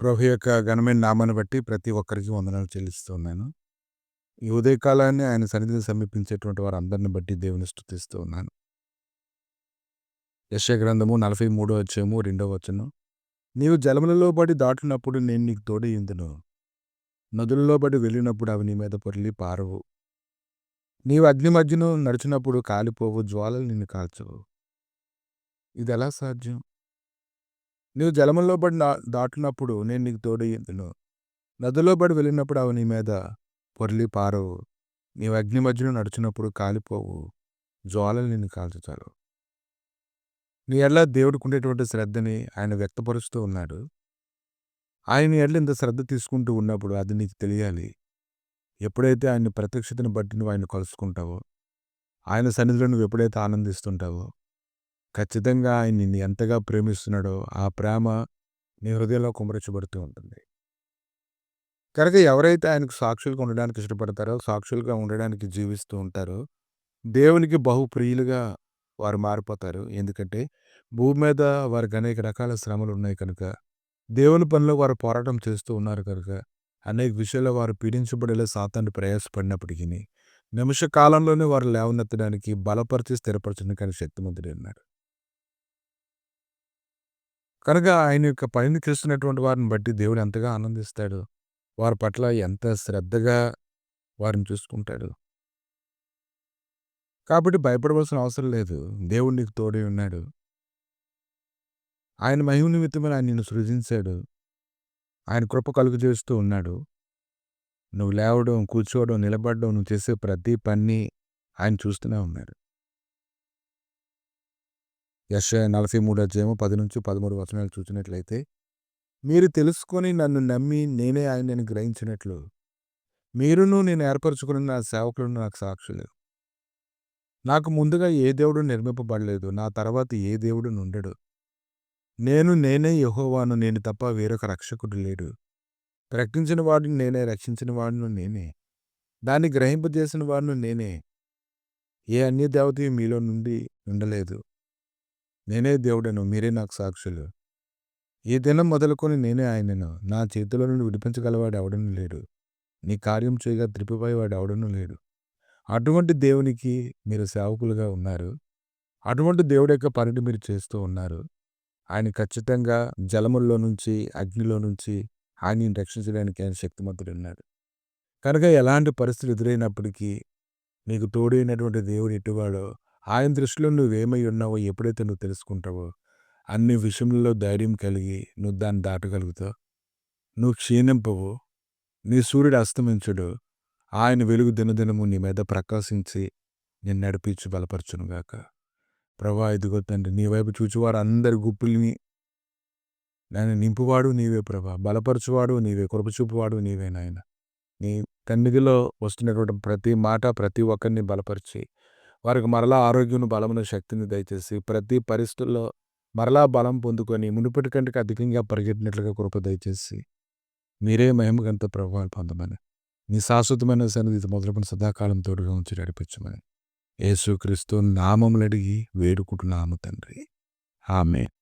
ప్రభు యొక్క ఘనమైన నామాన్ని బట్టి ప్రతి ఒక్కరికి వందనాలు చెల్లిస్తూ ఉన్నాను. ఈ ఉదయకాలాన్ని ఆయన సన్నిధిని సమీపించేటువంటి వారందరిని బట్టి దేవుని స్తుతిస్తూ ఉన్నాను. యెషయా గ్రంథము 43 అధ్యాయము 2వ వచనం. నీవు జలములలో పడి దాటునప్పుడు నేను నీకు తోడయుందును. నదులలో పడి వెళ్ళినప్పుడు అవి నీ మీద పొర్లి పారవు. నీవు అగ్ని మధ్యను నడిచినప్పుడు కాలిపోవు, జ్వాలలు నిన్ను కాల్చవు. ఇదెలా సాధ్యం? నీవు జలములలో పడి దాటునప్పుడు నేను నీకు తోడయుందును. నదిలో పడి వెళ్ళినప్పుడు అవి నీ మీద పొర్లి పారవు. నీవు అగ్ని మధ్యలో నడిచినప్పుడు కాలిపోవు, జ్వాలలు నిన్ను కాల్చుతారు. నీ ఎడల దేవుడికి ఉండేటువంటి శ్రద్ధని ఆయన వ్యక్తపరుస్తూ ఉన్నాడు. ఆయన ఎడల ఇంత శ్రద్ధ తీసుకుంటూ ఉన్నప్పుడు అది నీకు తెలియాలి. ఎప్పుడైతే ఆయన ప్రత్యక్షతను బట్టి నువ్వు ఆయన కలుసుకుంటావో, ఆయన సన్నిధిలో నువ్వు ఎప్పుడైతే ఆనందిస్తుంటావో, ఖచ్చితంగా ఆయన నిన్ను ఎంతగా ప్రేమిస్తున్నాడో ఆ ప్రేమ నీ హృదయంలో కుమరించబడుతూ ఉంటుంది. కనుక ఎవరైతే ఆయనకు సాక్షులుగా ఉండడానికి ఇష్టపడతారో, సాక్షులుగా ఉండడానికి జీవిస్తూ ఉంటారో, దేవునికి బహు ప్రియులుగా వారు మారిపోతారు. ఎందుకంటే భూమి మీద వారికి అనేక రకాల శ్రమలు ఉన్నాయి కనుక, దేవుని పనిలో వారు పోరాటం చేస్తూ ఉన్నారు కనుక, అనేక విషయాల్లో వారు పీడించబడేలా సాతాను ప్రయాసపడినప్పటికీ, నిమిష కాలంలోనే వారు లేవనెత్తడానికి బలపరిచి స్థిరపరచడానికి ఆయన శక్తిమంతుడై ఉన్నాడు. కనుక ఆయన యొక్క పనిని చేస్తున్నటువంటి వారిని బట్టి దేవుడు ఎంతగా ఆనందిస్తాడు. వారి పట్ల ఎంత శ్రద్ధగా వారిని చూసుకుంటాడు. కాబట్టి భయపడవలసిన అవసరం లేదు. దేవుడు నీకు తోడై ఉన్నాడు. ఆయన మహిమ నిమిత్తమని ఆయన నిన్ను సృజించాడు. ఆయన కృప కలుగజేస్తూ ఉన్నాడు. నువ్వు లేవడం, కూర్చోవడం, నిలబడడం, నువ్వు చేసే ప్రతి పని ఆయన చూస్తూనే ఉన్నాడు. యెషయా 43 అధ్యాయము 10-13 వచనాలు చూసినట్లయితే, మీరు తెలుసుకొని నన్ను నమ్మి నేనే ఆయనని గ్రహించినట్లు, మీరును నేను ఏర్పరచుకున్న నా సేవకులను నాకు సాక్షులు. నాకు ముందుగా ఏ దేవుడు నిర్మింపబడలేదు, నా తర్వాత ఏ దేవుడు నుండెడు. నేనే యెహోవాను, నేను తప్ప వేరొక రక్షకుడు లేడు. ప్రకటించిన వాడిని నేనే, రక్షించిన వాడును నేనే. దాన్ని గ్రహింపజేసిన వాడును నేనే. ఏ అన్య దేవతయు మీలో నుండి ఉండలేదు. నేనే దేవుడను, మీరే నాకు సాక్షులు. ఈ దినం మొదలుకొని నేనే ఆయనను. నా చేతిలో నుండి విడిపించగలవాడు ఎవడనూ లేడు. నీ కార్యం చేయగా త్రిప్పిపోయేవాడు ఎవడనూ లేడు. అటువంటి దేవునికి మీరు సేవకులుగా ఉన్నారు. అటువంటి దేవుడి యొక్క పనిని మీరు చేస్తూ ఉన్నారు. ఆయన ఖచ్చితంగా జలముల్లో నుంచి, అగ్నిలో నుంచి ఆయనను రక్షించడానికి ఆయన శక్తిమంతుడు ఉన్నాడు. కనుక ఎలాంటి పరిస్థితులు ఎదురైనప్పటికీ నీకు తోడైనటువంటి దేవుడు ఎటువాడో, ఆయన దృష్టిలో నువ్వేమై ఉన్నావో ఎప్పుడైతే నువ్వు తెలుసుకుంటావో, అన్ని విషయంలో ధైర్యం కలిగి నువ్వు దాన్ని దాటగలుగుతావు. నువ్వు క్షీణింపవు. నీ సూర్యుడు అస్తమించడు. ఆయన వెలుగు దినదినము నీ మీద ప్రకాశించి నిన్ను నడిపించి బలపరచునుగాక. ప్రభా, ఇదిగో తండ్రి, నీ వైపు చూచువారు అందరి గుప్పుల్ని నన్ను నింపువాడు నీవే ప్రభా, బలపరచువాడు నీవే, కృపచూపువాడు నీవే నాయన. నీ సన్నిధిలో వస్తున్నటువంటి ప్రతి మాట ప్రతి ఒక్కరిని బలపరిచి, వారికి మరలా ఆరోగ్యం, బలమును, శక్తిని దయచేసి, ప్రతి పరిస్థితుల్లో మరలా బలం పొందుకొని మునుపటి కంటే అధికంగా పరిగెట్టినట్లుగా కృప దయచేసి, మీరే మహిమగంత ప్రభావాలు పొందమని, నీ శాశ్వతమైన సన్నిధి మొదలుపడిన సదాకాలం తోడుగా ఉంచి నడిపించమని యేసుక్రీస్తు నామములు అడిగి వేడుకుంటున్నాము తండ్రి. ఆమేన్.